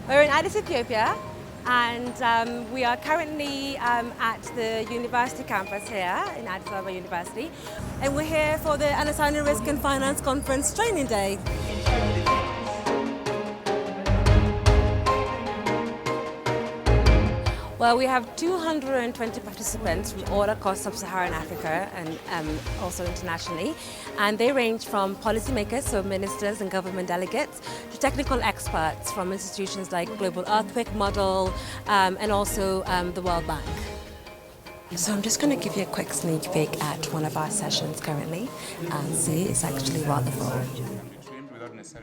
We're in Addis, Ethiopia, and we are currently at the university campus here in Addis Ababa University. And we're here for the Unassigned Risk and Finance Conference Training Day. Well, we have 220 participants from all across sub-Saharan Africa and also internationally. And they range from policymakers, so ministers and government delegates, to technical experts from institutions like Global Earthquake Model and also the World Bank. So I'm just going to give you a quick sneak peek at one of our sessions currently and see it's actually rather full.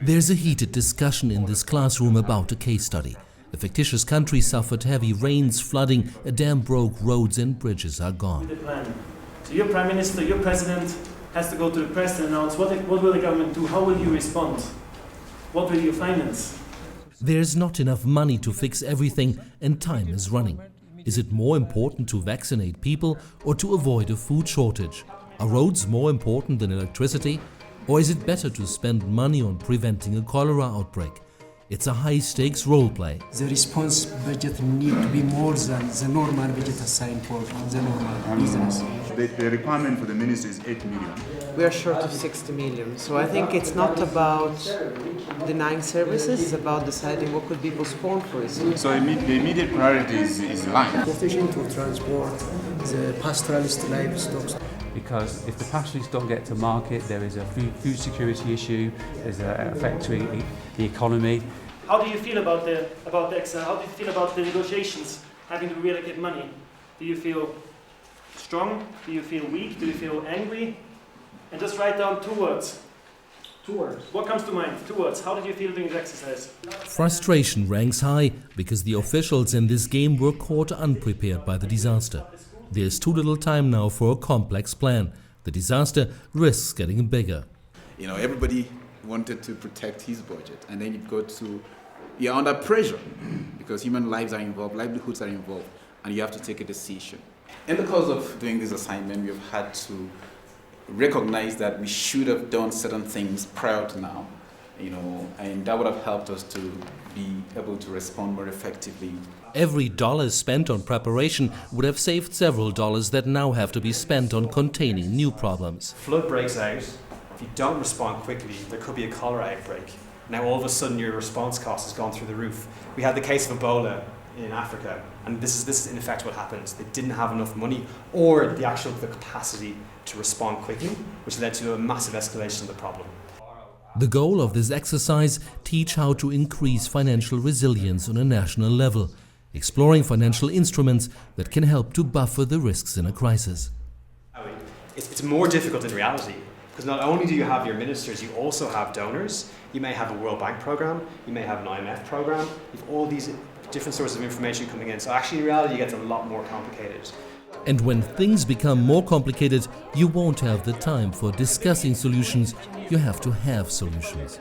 There's a heated discussion in this classroom about a case study. A fictitious country suffered heavy rains, flooding, a dam broke, roads and bridges are gone. So your Prime Minister, your President has to go to the press and announce what will the government do, how will you respond, what will you finance? There's not enough money to fix everything and time is running. Is it more important to vaccinate people or to avoid a food shortage? Are roads more important than electricity? Or is it better to spend money on preventing a cholera outbreak? It's a high-stakes role play. The response budget need to be more than the normal budget assigned for the normal business. The requirement for the ministry is 8 million. We are short of 60 million. So I think it's not about denying services, it's about deciding what could be postponed for it. So the immediate priority is land. Transportation to transport the pastoralist livestock. Because if the pastoralists don't get to market, there is a food security issue, there's an effect to the economy. How do you feel about the exile? How do you feel about the negotiations, having to reallocate money? Do you feel strong? Do you feel weak? Do you feel angry? And just write down 2 words. 2 words. What comes to mind? 2 words. How did you feel doing this exercise? Frustration ranks high because the officials in this game were caught unprepared by the disaster. There's too little time now for a complex plan. The disaster risks getting bigger. You know, everybody wanted to protect his budget, and then you're under pressure because human lives are involved, livelihoods are involved, and you have to take a decision. In the course of doing this assignment, we've had to recognize that we should have done certain things prior to now, you know, and that would have helped us to be able to respond more effectively. Every dollar spent on preparation would have saved several dollars that now have to be spent on containing new problems. Flood breaks out. If you don't respond quickly, there could be a cholera outbreak. Now all of a sudden your response cost has gone through the roof. We had the case of Ebola in Africa, and this is in effect what happened. They didn't have enough money or the capacity to respond quickly, which led to a massive escalation of the problem. The goal of this exercise: teach how to increase financial resilience on a national level, exploring financial instruments that can help to buffer the risks in a crisis. It's more difficult in reality, because not only do you have your ministers, you also have donors. You may have a World Bank program, you may have an IMF program, you have all these different sources of information coming in. So actually in reality it gets a lot more complicated. And when things become more complicated, you won't have the time for discussing solutions. You have to have solutions.